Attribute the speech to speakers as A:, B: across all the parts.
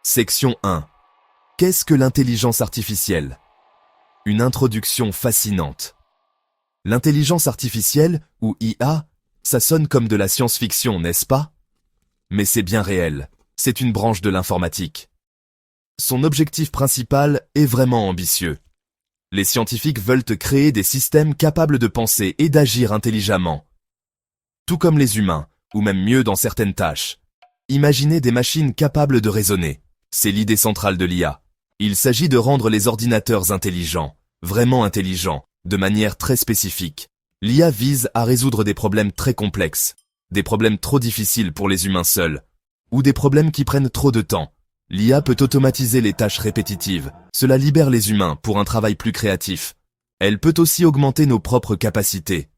A: Section 1. Qu'est-ce que l'intelligence artificielle? Une introduction fascinante. L'intelligence artificielle, ou IA, ça sonne comme de la science-fiction, n'est-ce pas? Mais c'est bien réel, c'est une branche de l'informatique. Son objectif principal est vraiment ambitieux. Les scientifiques veulent créer des systèmes capables de penser et d'agir intelligemment. Tout comme les humains, ou même mieux dans certaines tâches. Imaginez des machines capables de raisonner. C'est l'idée centrale de l'IA. Il s'agit de rendre les ordinateurs intelligents, vraiment intelligents, de manière très spécifique. L'IA vise à résoudre des problèmes très complexes, des problèmes trop difficiles pour les humains seuls, ou des problèmes qui prennent trop de temps. L'IA peut automatiser les tâches répétitives, cela libère les humains pour un travail plus créatif. Elle peut aussi augmenter nos propres capacités.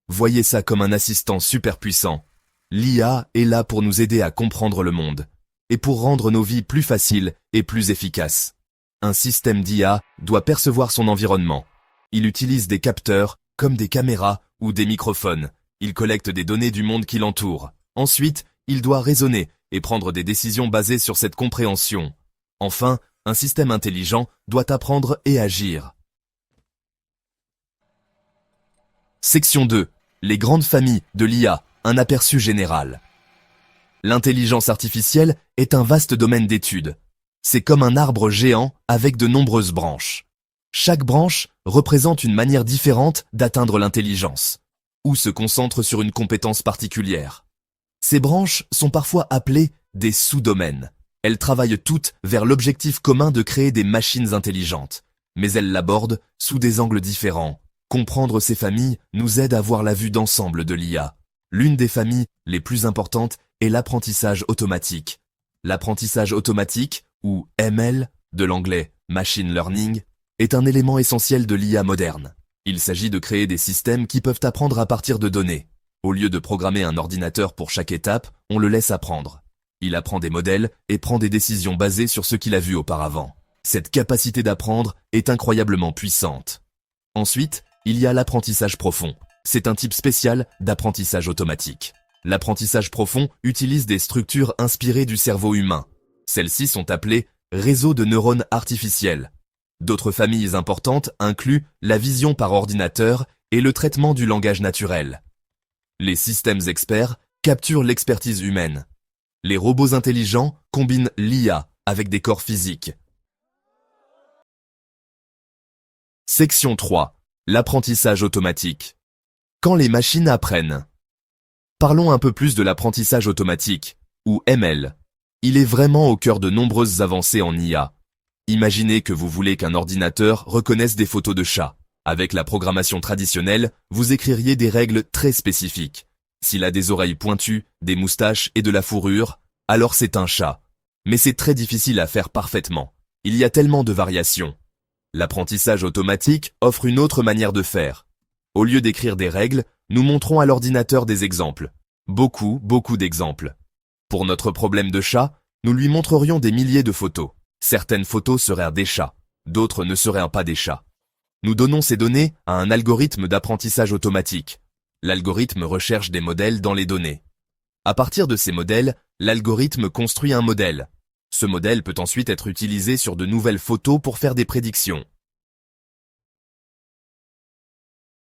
A: Voyez ça comme un assistant super puissant. L'IA est là pour nous aider à comprendre le monde, et pour rendre nos vies plus faciles et plus efficaces. Un système d'IA doit percevoir son environnement. Il utilise des capteurs, comme des caméras ou des microphones. Il collecte des données du monde qui l'entoure. Ensuite, il doit raisonner et prendre des décisions basées sur cette compréhension. Enfin, un système intelligent doit apprendre et agir. Section 2. Les grandes familles de l'IA, un aperçu général. L'intelligence artificielle est un vaste domaine d'étude. C'est comme un arbre géant avec de nombreuses branches. Chaque branche représente une manière différente d'atteindre l'intelligence, ou se concentre sur une compétence particulière. Ces branches sont parfois appelées des sous-domaines. Elles travaillent toutes vers l'objectif commun de créer des machines intelligentes, mais elles l'abordent sous des angles différents. Comprendre ces familles nous aide à voir la vue d'ensemble de l'IA. L'une des familles les plus importantes est l'apprentissage automatique. L'apprentissage automatique, ou ML, de l'anglais Machine Learning, est un élément essentiel de l'IA moderne. Il s'agit de créer des systèmes qui peuvent apprendre à partir de données. Au lieu de programmer un ordinateur pour chaque étape, on le laisse apprendre. Il apprend des modèles et prend des décisions basées sur ce qu'il a vu auparavant. Cette capacité d'apprendre est incroyablement puissante. Ensuite, il y a l'apprentissage profond. C'est un type spécial d'apprentissage automatique. L'apprentissage profond utilise des structures inspirées du cerveau humain. Celles-ci sont appelées réseaux de neurones artificiels. D'autres familles importantes incluent la vision par ordinateur et le traitement du langage naturel. Les systèmes experts capturent l'expertise humaine. Les robots intelligents combinent l'IA avec des corps physiques. Section 3. L'apprentissage automatique. Quand les machines apprennent. Parlons un peu plus de l'apprentissage automatique, ou ML. Il est vraiment au cœur de nombreuses avancées en IA. Imaginez que vous voulez qu'un ordinateur reconnaisse des photos de chats. Avec la programmation traditionnelle, vous écririez des règles très spécifiques. S'il a des oreilles pointues, des moustaches et de la fourrure, alors c'est un chat. Mais c'est très difficile à faire parfaitement. Il y a tellement de variations. L'apprentissage automatique offre une autre manière de faire. Au lieu d'écrire des règles, nous montrons à l'ordinateur des exemples. Beaucoup d'exemples. Pour notre problème de chat, nous lui montrerions des milliers de photos. Certaines photos seraient des chats, d'autres ne seraient pas des chats. Nous donnons ces données à un algorithme d'apprentissage automatique. L'algorithme recherche des modèles dans les données. À partir de ces modèles, l'algorithme construit un modèle. Ce modèle peut ensuite être utilisé sur de nouvelles photos pour faire des prédictions.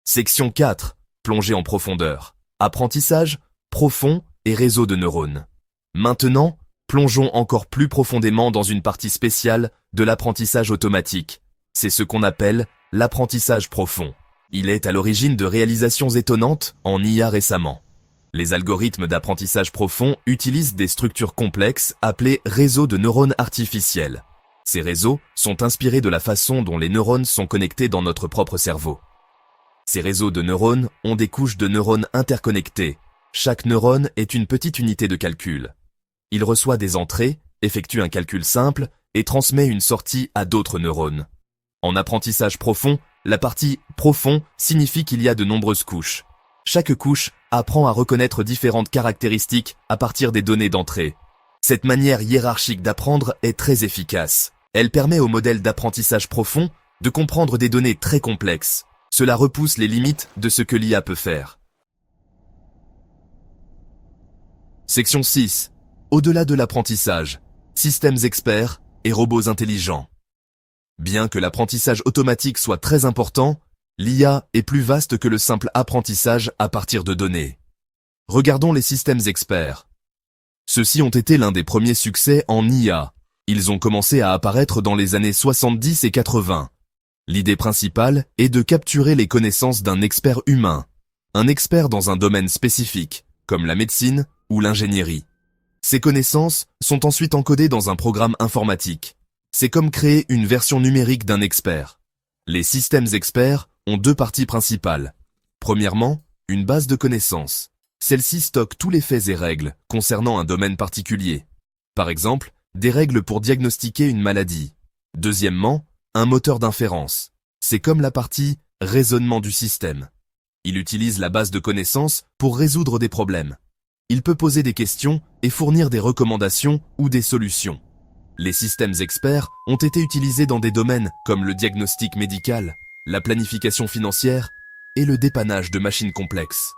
A: Section 4. Plongée en profondeur. Apprentissage, profond et réseau de neurones. Maintenant, plongeons encore plus profondément dans une partie spéciale de l'apprentissage automatique. C'est ce qu'on appelle l'apprentissage profond. Il est à l'origine de réalisations étonnantes en IA récemment. Les algorithmes d'apprentissage profond utilisent des structures complexes appelées réseaux de neurones artificiels. Ces réseaux sont inspirés de la façon dont les neurones sont connectés dans notre propre cerveau. Ces réseaux de neurones ont des couches de neurones interconnectées. Chaque neurone est une petite unité de calcul. Il reçoit des entrées, effectue un calcul simple et transmet une sortie à d'autres neurones. En apprentissage profond, la partie « profond » signifie qu'il y a de nombreuses couches. Chaque couche apprend à reconnaître différentes caractéristiques à partir des données d'entrée. Cette manière hiérarchique d'apprendre est très efficace. Elle permet au modèle d'apprentissage profond de comprendre des données très complexes. Cela repousse les limites de ce que l'IA peut faire. Section 6. Au-delà de l'apprentissage. systèmes experts et robots intelligents. Bien que l'apprentissage automatique soit très important, l'IA est plus vaste que le simple apprentissage à partir de données. Regardons les systèmes experts. Ceux-ci ont été l'un des premiers succès en IA. Ils ont commencé à apparaître dans les années 70 et 80. L'idée principale est de capturer les connaissances d'un expert humain, un expert dans un domaine spécifique, comme la médecine ou l'ingénierie. Ces connaissances sont ensuite encodées dans un programme informatique. C'est comme créer une version numérique d'un expert. Les systèmes experts ont deux parties principales. Premièrement, une base de connaissances. Celle-ci stocke tous les faits et règles concernant un domaine particulier. Par exemple, des règles pour diagnostiquer une maladie. Deuxièmement, un moteur d'inférence. C'est comme la partie raisonnement du système. Il utilise la base de connaissances pour résoudre des problèmes. Il peut poser des questions et fournir des recommandations ou des solutions. Les systèmes experts ont été utilisés dans des domaines comme le diagnostic médical, la planification financière et le dépannage de machines complexes.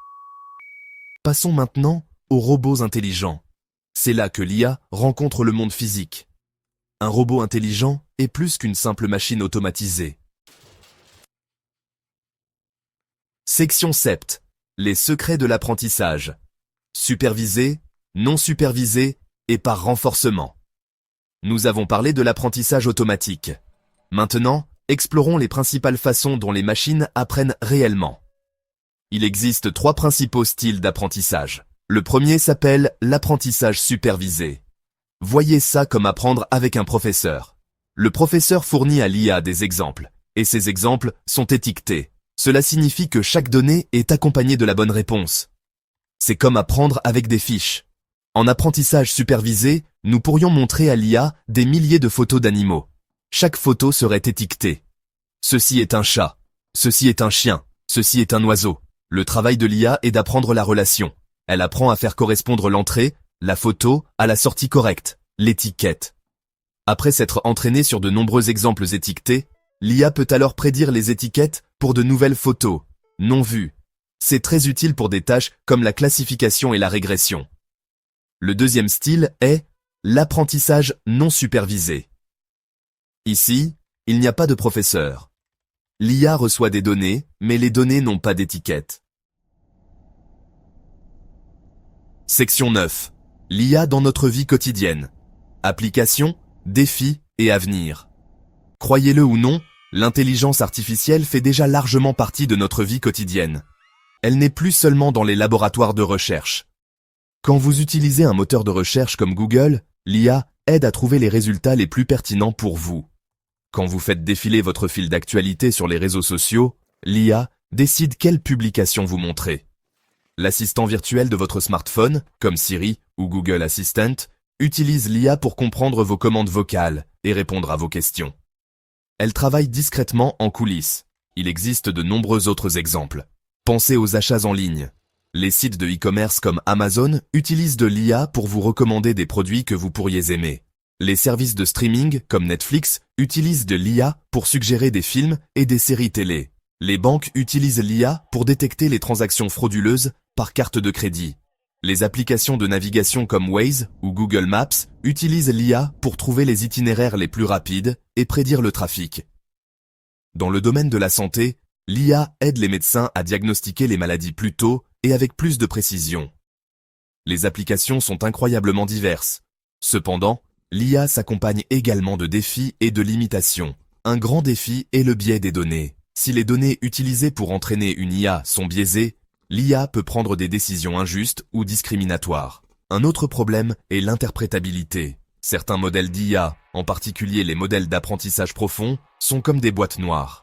A: Passons maintenant aux robots intelligents. C'est là que l'IA rencontre le monde physique. Un robot intelligent est plus qu'une simple machine automatisée. Section 7. Les secrets de l'apprentissage. Supervisé, non supervisé et par renforcement. Nous avons parlé de l'apprentissage automatique. Maintenant, explorons les principales façons dont les machines apprennent réellement. Il existe 3 principaux styles d'apprentissage. Le premier s'appelle l'apprentissage supervisé. Voyez ça comme apprendre avec un professeur. Le professeur fournit à l'IA des exemples, et ces exemples sont étiquetés. Cela signifie que chaque donnée est accompagnée de la bonne réponse. C'est comme apprendre avec des fiches. En apprentissage supervisé, nous pourrions montrer à l'IA des milliers de photos d'animaux. Chaque photo serait étiquetée. Ceci est un chat. Ceci est un chien. Ceci est un oiseau. Le travail de l'IA est d'apprendre la relation. Elle apprend à faire correspondre l'entrée, la photo, à la sortie correcte, l'étiquette. Après s'être entraînée sur de nombreux exemples étiquetés, l'IA peut alors prédire les étiquettes pour de nouvelles photos, non vues. C'est très utile pour des tâches comme la classification et la régression. Le deuxième style est l'apprentissage non supervisé. Ici, il n'y a pas de professeur. L'IA reçoit des données, mais les données n'ont pas d'étiquette. Section 9. L'IA dans notre vie quotidienne. Applications, défis et avenir. Croyez-le ou non, l'intelligence artificielle fait déjà largement partie de notre vie quotidienne. Elle n'est plus seulement dans les laboratoires de recherche. Quand vous utilisez un moteur de recherche comme Google, l'IA aide à trouver les résultats les plus pertinents pour vous. Quand vous faites défiler votre fil d'actualité sur les réseaux sociaux, l'IA décide quelle publication vous montrer. L'assistant virtuel de votre smartphone, comme Siri ou Google Assistant, utilise l'IA pour comprendre vos commandes vocales et répondre à vos questions. Elle travaille discrètement en coulisses. Il existe de nombreux autres exemples. Pensez aux achats en ligne. Les sites de e-commerce comme Amazon utilisent de l'IA pour vous recommander des produits que vous pourriez aimer. Les services de streaming comme Netflix utilisent de l'IA pour suggérer des films et des séries télé. Les banques utilisent l'IA pour détecter les transactions frauduleuses par carte de crédit. Les applications de navigation comme Waze ou Google Maps utilisent l'IA pour trouver les itinéraires les plus rapides et prédire le trafic. Dans le domaine de la santé, l'IA aide les médecins à diagnostiquer les maladies plus tôt et avec plus de précision. Les applications sont incroyablement diverses. Cependant, l'IA s'accompagne également de défis et de limitations. Un grand défi est le biais des données. Si les données utilisées pour entraîner une IA sont biaisées, l'IA peut prendre des décisions injustes ou discriminatoires. Un autre problème est l'interprétabilité. Certains modèles d'IA, en particulier les modèles d'apprentissage profond, sont comme des boîtes noires.